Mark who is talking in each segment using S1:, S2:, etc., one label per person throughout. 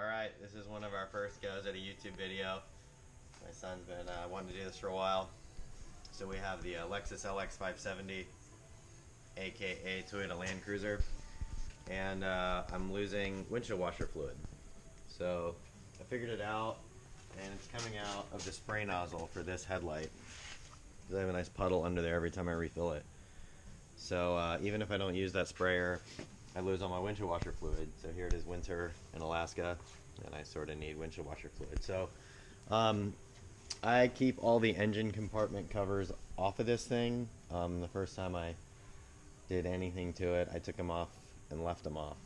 S1: Alright, this is one of our first goes at a YouTube video. My son's been wanting to do this for a while. So we have the Lexus LX570, aka Toyota Land Cruiser, and I'm losing windshield washer fluid. So I figured it out, and it's coming out of the spray nozzle for this headlight. I have a nice puddle under there every time I refill it. So even if I don't use that sprayer, I lose all my windshield washer fluid. So here it is, winter in Alaska, and I sort of need windshield washer fluid. So I keep all the engine compartment covers off of this thing. The first time I did anything to it, I took them off and left them off.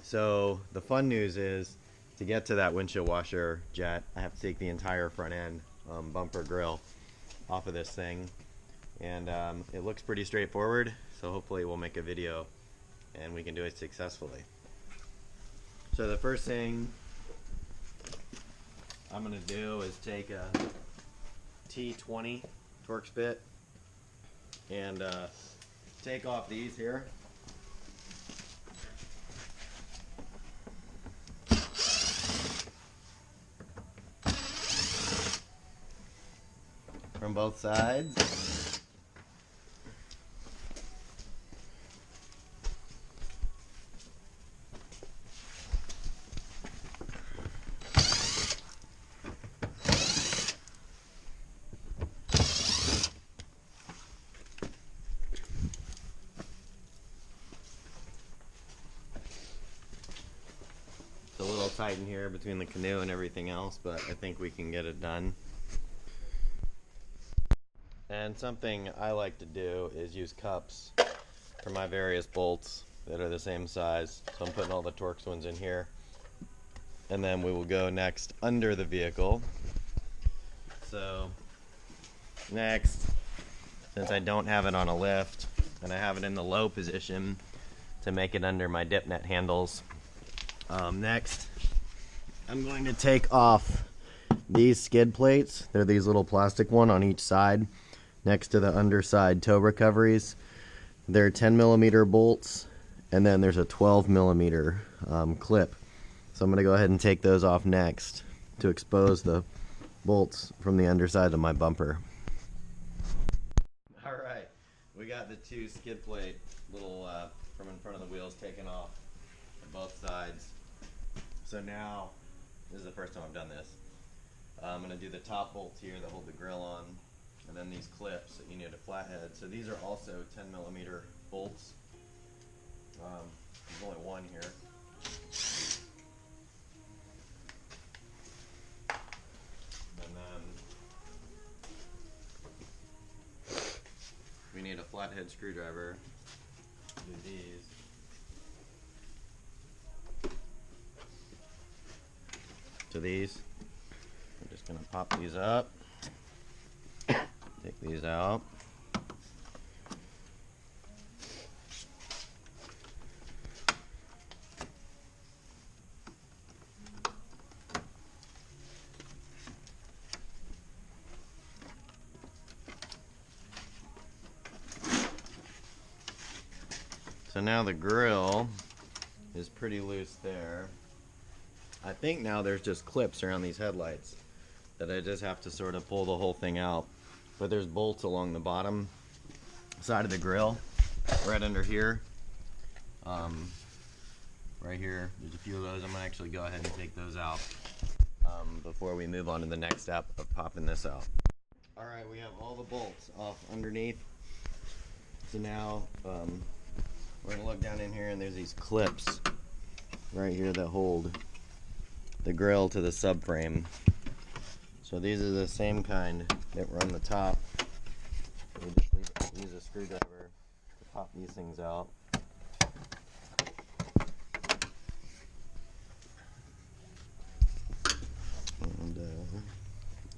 S1: So the fun news is, to get to that windshield washer jet, I have to take the entire front end bumper grill off of this thing, and it looks pretty straightforward, so hopefully we'll make a video and we can do it successfully. So the first thing I'm going to do is take a T20 Torx bit and take off these here. From both sides. It's a little tight in here between the canoe and everything else, but I think we can get it done. And something I like to do is use cups for my various bolts that are the same size. So I'm putting all the Torx ones in here. And then we will go next under the vehicle. So next, since I don't have it on a lift, and I have it in the low position to make it under my dip net handles, next I'm going to take off these skid plates. They're these little plastic one on each side next to the underside toe recoveries. They're 10mm bolts, and then there's a 12mm clip. So I'm going to go ahead and take those off next to expose the bolts from the underside of my bumper. Alright, we got the two skid plate little from in front of the wheels taken off on both sides. So now, this is the first time I've done this. I'm going to do the top bolts here that hold the grill on, and then these clips that you need a flathead. So these are also 10mm bolts. There's only one here. And then we need a flathead screwdriver to do these. To these. I'm just going to pop these up. Take these out. So now the grill is pretty loose there. I think now there's just clips around these headlights that I just have to sort of pull the whole thing out. But there's bolts along the bottom side of the grill, right under here. Right here, there's a few of those. I'm gonna actually go ahead and take those out before we move on to the next step of popping this out. All right, we have all the bolts off underneath. So now we're gonna look down in here, and there's these clips right here that hold the grill to the subframe. So these are the same kind that were on the top. We just use a screwdriver to pop these things out.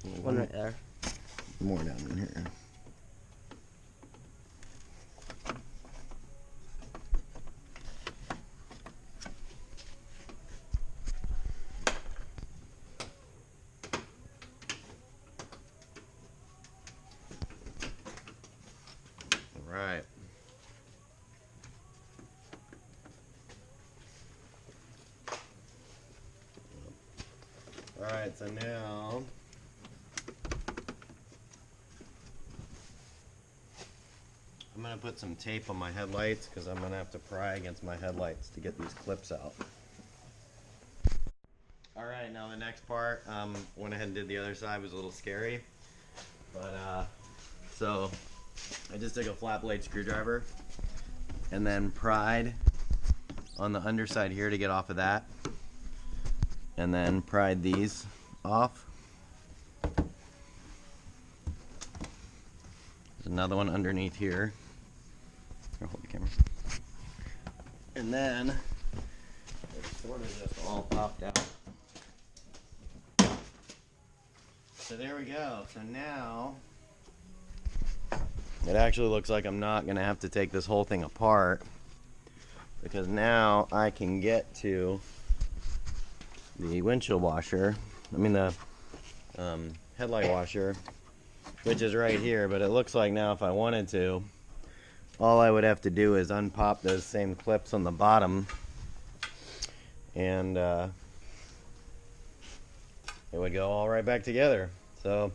S1: And
S2: one right there.
S1: More down in here. Right. Alright, so now I'm going to put some tape on my headlights because I'm going to have to pry against my headlights to get these clips out. Alright, now the next part, went ahead and did the other side, was a little scary. But, so I just took a flat blade screwdriver and then pried on the underside here to get off of that. And then pried these off. There's another one underneath here. Here, hold the camera. And then it's sort of just all popped out. So there we go. So now it actually looks like I'm not gonna have to take this whole thing apart, because now I can get to the windshield washer, the headlight washer, which is right here. But it looks like now if I wanted to, all I would have to do is unpop those same clips on the bottom, and it would go all right back together. So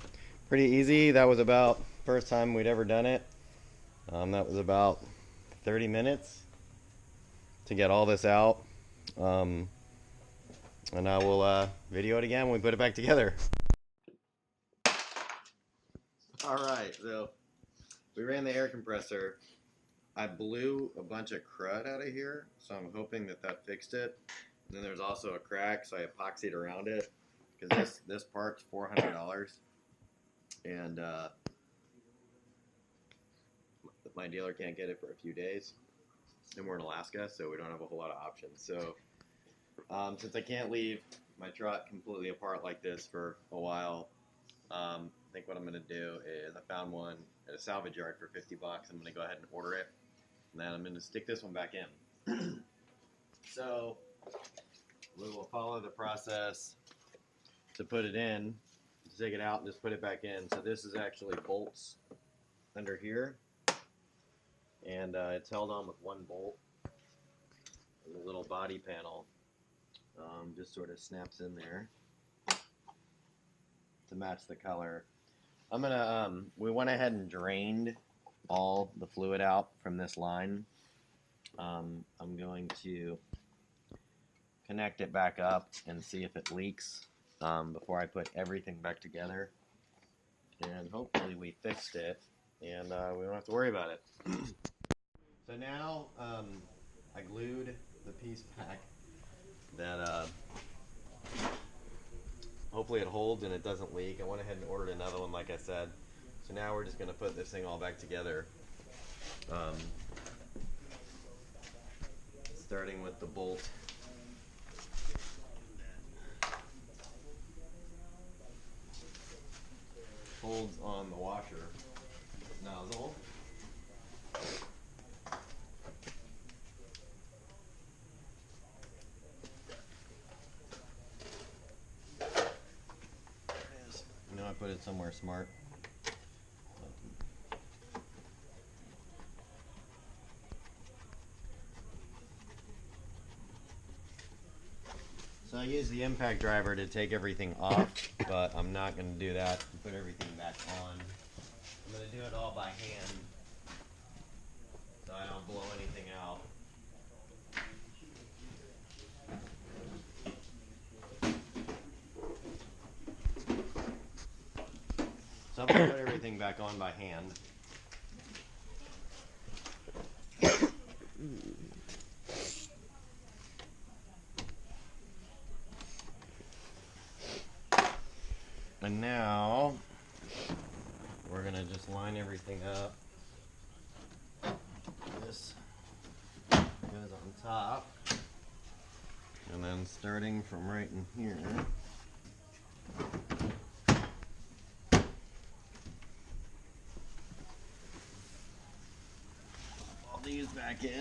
S1: pretty easy. That was about first time we'd ever done it. That was about 30 minutes to get all this out. And I will video it again when we put it back together. Alright, so we ran the air compressor. I blew a bunch of crud out of here, so I'm hoping that that fixed it. And then there's also a crack, so I epoxied around it, because this part's $400, and my dealer can't get it for a few days, and we're in Alaska, so we don't have a whole lot of options. So since I can't leave my truck completely apart like this for a while, I think what I'm going to do is, I found one at a salvage yard for $50. I'm going to go ahead and order it, and then I'm going to stick this one back in. So we will follow the process to put it in, to take it out and just put it back in. So this is actually bolts under here, and it's held on with one bolt. And the little body panel just sort of snaps in there to match the color. I'm gonna we went ahead and drained all the fluid out from this line. I'm going to connect it back up and see if it leaks before I put everything back together, and hopefully we fixed it and we don't have to worry about it. So now I glued the piece back that hopefully it holds and it doesn't leak. I went ahead and ordered another one, like I said. So now we're just going to put this thing all back together, starting with the bolt. Holds on the washer nozzle. I know I put it somewhere smart. So I use the impact driver to take everything off, but I'm not going to do that and put everything back on. I'm going to do it all by hand, so I don't blow anything out. So I'm going to put everything back on by hand. And now we're going to just line everything up. This goes on top. And then starting from right in here, all these back in.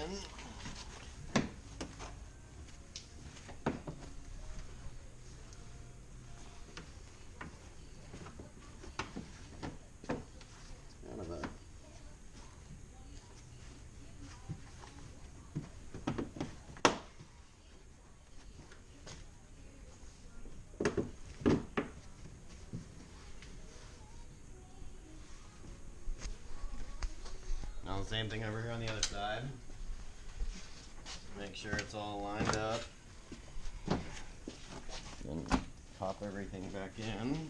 S1: Same thing over here on the other side. Make sure it's all lined up. And pop everything back in.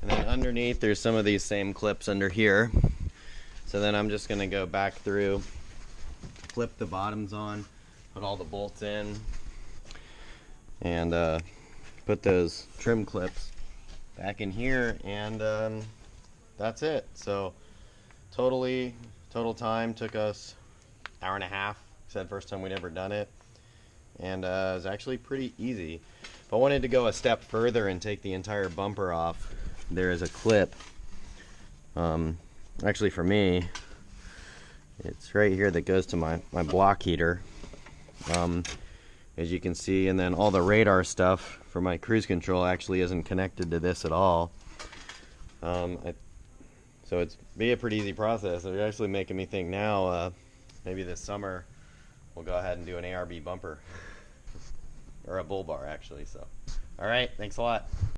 S1: And then underneath there's some of these same clips under here. So then I'm just going to go back through, clip the bottoms on, put all the bolts in, and put those trim clips back in here, and that's it. So total time took us an hour and a half. Said first time we'd ever done it, and it was actually pretty easy. If I wanted to go a step further and take the entire bumper off, there is a clip. Actually, for me, it's right here that goes to my block heater, as you can see, and then all the radar stuff for my cruise control actually isn't connected to this at all. So it's be a pretty easy process. It's actually making me think now, maybe this summer we'll go ahead and do an ARB bumper, or a bull bar actually. So, all right, thanks a lot.